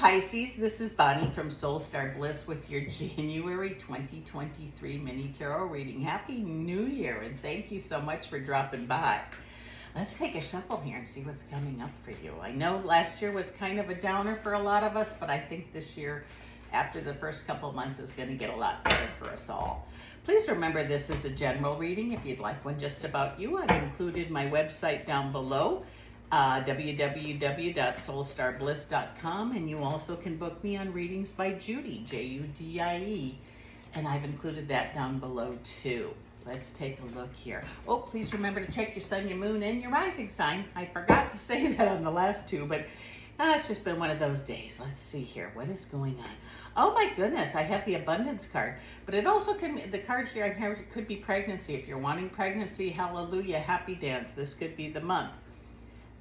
Pisces, this is Bonnie from Soul Star Bliss with your January 2023 mini tarot reading. Happy New Year, and thank you so much for dropping by. Let's take a shuffle here and see what's coming up for you. I know last year was kind of a downer for a lot of us, but I think this year, after the first couple months, is going to get a lot better for us all. Please remember this is a general reading. If you'd like one just about you, I've included my website down below. www.soulstarbliss.com, and you also can book me on readings by Judy, Judie, and I've included that down below too. Let's take a look here. Oh, please remember to check your sun, your moon, and your rising sign. I forgot to say that on the last two, but it's just been one of those days. Let's see here. What is going on? Oh my goodness, I have the abundance card, but it also can, the card here I have, it could be pregnancy. If you're wanting pregnancy, hallelujah, happy dance. This could be the month.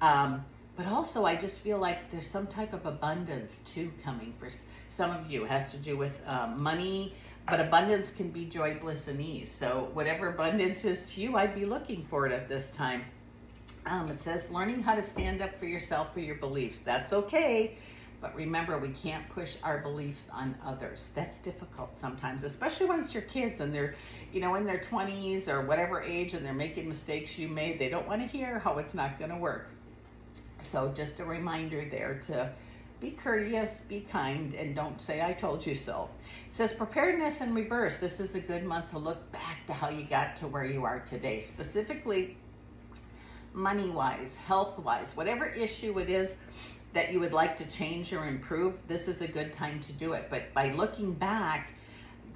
But also I just feel like there's some type of abundance too coming for some of you. It has to do with money, but abundance can be joy, bliss, and ease. So whatever abundance is to you, I'd be looking for it at this time. It says learning how to stand up for yourself, for your beliefs. That's okay. But remember, we can't push our beliefs on others. That's difficult sometimes, especially when it's your kids and they're, in their 20s or whatever age, and they're making mistakes you made. They don't want to hear how it's not going to work. So just a reminder there to be courteous, be kind, and don't say I told you so. It says preparedness in reverse. This is a good month to look back to how you got to where you are today. Specifically, money-wise, health-wise, whatever issue it is that you would like to change or improve, this is a good time to do it. But by looking back,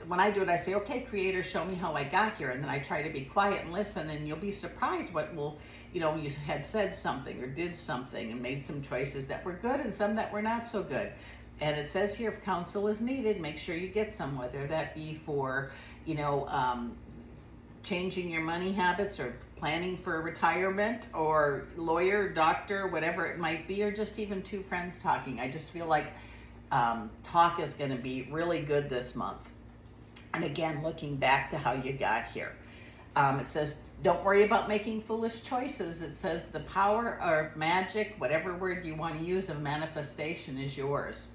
when I do it, I say, okay, Creator, show me how I got here. And then I try to be quiet and listen, and you'll be surprised what will, you had said something or did something and made some choices that were good and some that were not so good. And it says here, if counsel is needed, make sure you get some, whether that be for, changing your money habits or planning for retirement or lawyer, doctor, whatever it might be, or just even two friends talking. I just feel like talk is going to be really good this month. And again, looking back to how you got here. It says, don't worry about making foolish choices. It says the power or magic, whatever word you want to use, of manifestation is yours.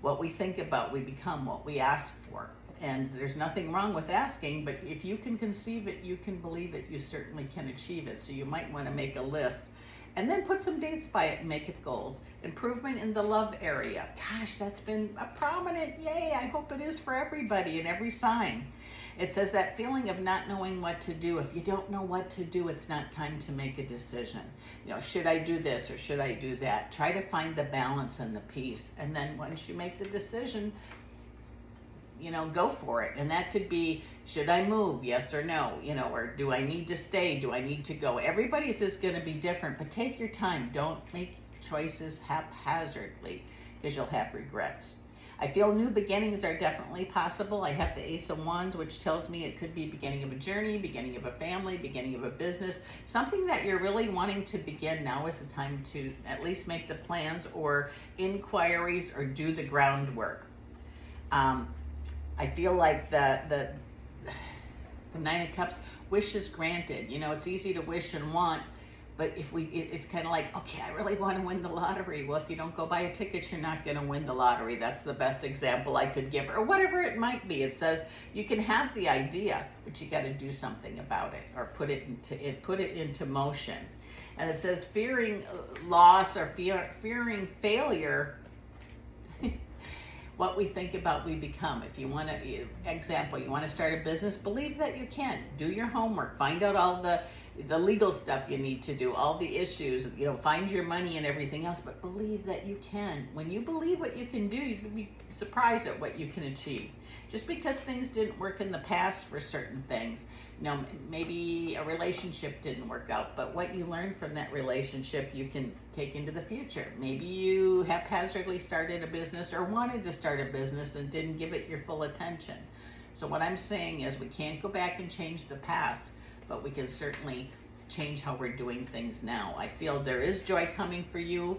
What we think about, we become. What we ask for. And there's nothing wrong with asking, but if you can conceive it, you can believe it, you certainly can achieve it. So you might want to make a list and then put some dates by it and make it goals. Improvement in the love area. Gosh, that's been a prominent, yay, I hope it is for everybody in every sign. It says that feeling of not knowing what to do. If you don't know what to do, it's not time to make a decision. Should I do this or should I do that? Try to find the balance and the peace. And then once you make the decision, go for it. And that could be, should I move? Yes or no? Or do I need to stay? Do I need to go? Everybody's is going to be different, but take your time. Don't make choices haphazardly because you'll have regrets. I feel new beginnings are definitely possible. I have the Ace of Wands, which tells me it could be beginning of a journey, beginning of a family, beginning of a business, something that you're really wanting to begin. Now is the time to at least make the plans or inquiries or do the groundwork. I feel like the Nine of Cups, wishes granted. It's easy to wish and want, but it's kind of like, okay, I really want to win the lottery. Well, if you don't go buy a ticket, you're not going to win the lottery. That's the best example I could give, or whatever it might be. It says you can have the idea, but you got to do something about it or put it into motion. And it says fearing loss or fearing failure. What we think about, we become. If you want to, example, you want to start a business, believe that you can. Do your homework. Find out all the legal stuff you need to do, all the issues, find your money and everything else, but believe that you can. When you believe what you can do, you'll be surprised at what you can achieve. Just because things didn't work in the past for certain things, maybe a relationship didn't work out, but what you learned from that relationship, you can take into the future. Maybe you haphazardly started a business or wanted to start a business and didn't give it your full attention. So what I'm saying is we can't go back and change the past, but we can certainly change how we're doing things now. I feel there is joy coming for you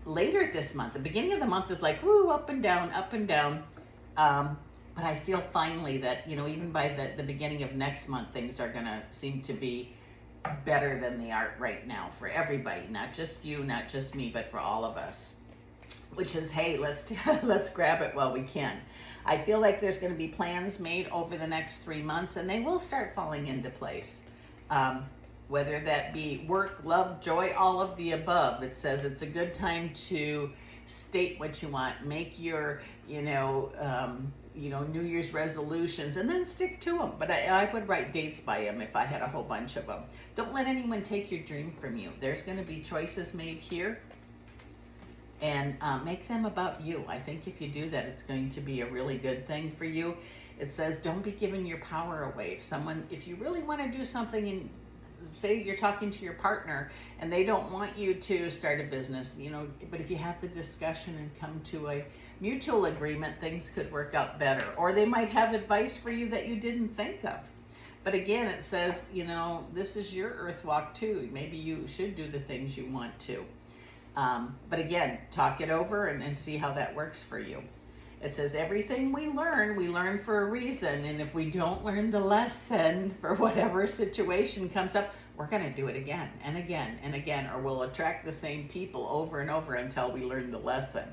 later this month. The beginning of the month is like, woo, up and down, up and down. But I feel finally that, even by the beginning of next month, things are going to seem to be better than they are right now for everybody. Not just you, not just me, but for all of us. which is, hey, let's grab it while we can. I feel like there's going to be plans made over the next 3 months, and they will start falling into place. Whether that be work, love, joy, all of the above. It says it's a good time to state what you want, make your, New Year's resolutions, and then stick to them. But I would write dates by them if I had a whole bunch of them. Don't let anyone take your dream from you. There's going to be choices made here, and make them about you. I think if you do that, it's going to be a really good thing for you. It says don't be giving your power away. If you really want to do something, and say you're talking to your partner and they don't want you to start a business, but if you have the discussion and come to a mutual agreement, things could work out better. Or they might have advice for you that you didn't think of. But again, it says, this is your earth walk too. Maybe you should do the things you want to. But again, talk it over and see how that works for you. It says everything we learn for a reason. And if we don't learn the lesson for whatever situation comes up, we're going to do it again and again and again, or we'll attract the same people over and over until we learn the lesson.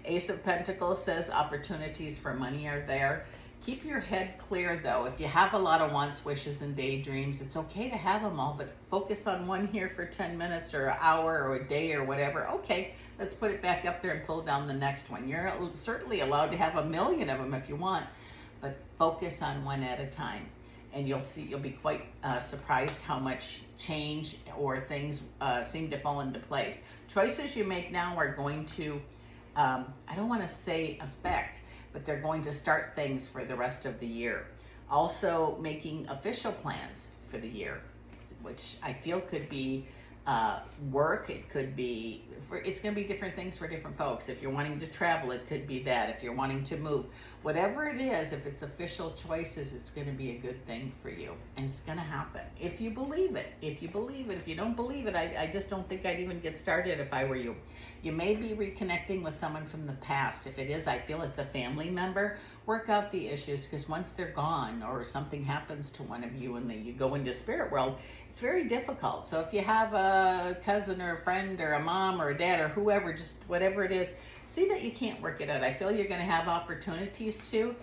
Ace of Pentacles says opportunities for money are there. Keep your head clear though. If you have a lot of wants, wishes, and daydreams, it's okay to have them all, but focus on one here for 10 minutes or an hour or a day or whatever. Okay, let's put it back up there and pull down the next one. You're certainly allowed to have 1,000,000 of them if you want, but focus on one at a time. And you'll be quite surprised how much change or things seem to fall into place. Choices you make now are going to, I don't want to say affect, but they're going to start things for the rest of the year. Also making official plans for the year, which I feel could be work. It could be, it's going to be different things for different folks. If you're wanting to travel, it could be that. If you're wanting to move, whatever it is, if it's official choices, it's going to be a good thing for you. And it's going to happen. If you believe it. If you don't believe it, I just don't think I'd even get started if I were you. You may be reconnecting with someone from the past. If it is, I feel it's a family member. Work out the issues, because once they're gone or something happens to one of you and you go into spirit world, it's very difficult. So if you have a cousin or a friend or a mom or a dad or whoever, just whatever it is, see that you can't work it out. I feel you're going to have opportunities too.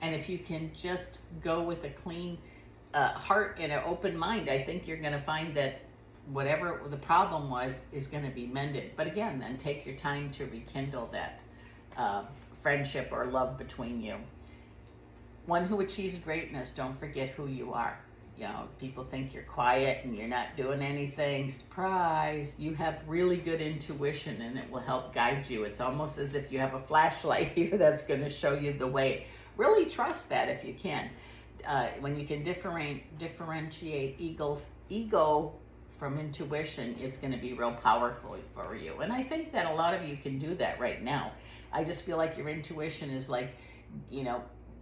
And if you can just go with a clean heart and an open mind, I think you're going to find that whatever the problem was is going to be mended. But again, then take your time to rekindle that friendship or love between you. One who achieves greatness, don't forget who you are. People think you're quiet and you're not doing anything. Surprise! You have really good intuition and it will help guide you. It's almost as if you have a flashlight here that's going to show you the way. Really trust that if you can. When you can differentiate ego from intuition, it's going to be real powerful for you. And I think that a lot of you can do that right now. I just feel like your intuition is like,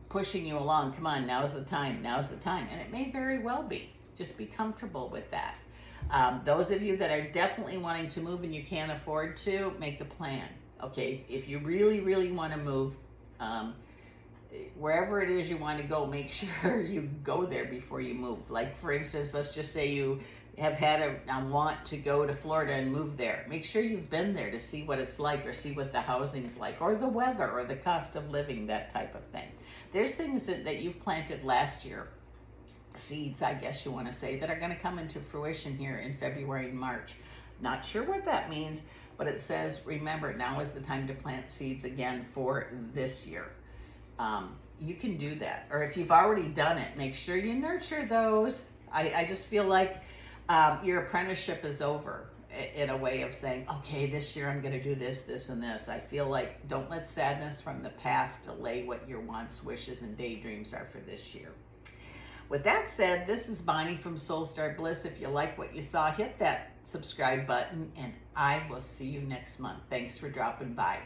pushing you along. Come on, now's the time. And it may very well be. Just be comfortable with that. Those of you that are definitely wanting to move and you can't afford to, make a plan. Okay, if you really, really want to move, wherever it is you want to go, make sure you go there before you move. Like, for instance, let's just say you have had a want to go to Florida and move there. Make sure you've been there to see what it's like, or see what the housing's like, or the weather, or the cost of living, that type of thing. There's things that you've planted last year, seeds, I guess you want to say, that are going to come into fruition here in February and March. Not sure what that means, but it says, remember, now is the time to plant seeds again for this year. You can do that. Or if you've already done it, make sure you nurture those. I just feel like your apprenticeship is over, in a way of saying, okay, this year I'm going to do this, this, and this. I feel like don't let sadness from the past delay what your wants, wishes, and daydreams are for this year. With that said, this is Bonnie from Soul Star Bliss. If you like what you saw, hit that subscribe button, and I will see you next month. Thanks for dropping by.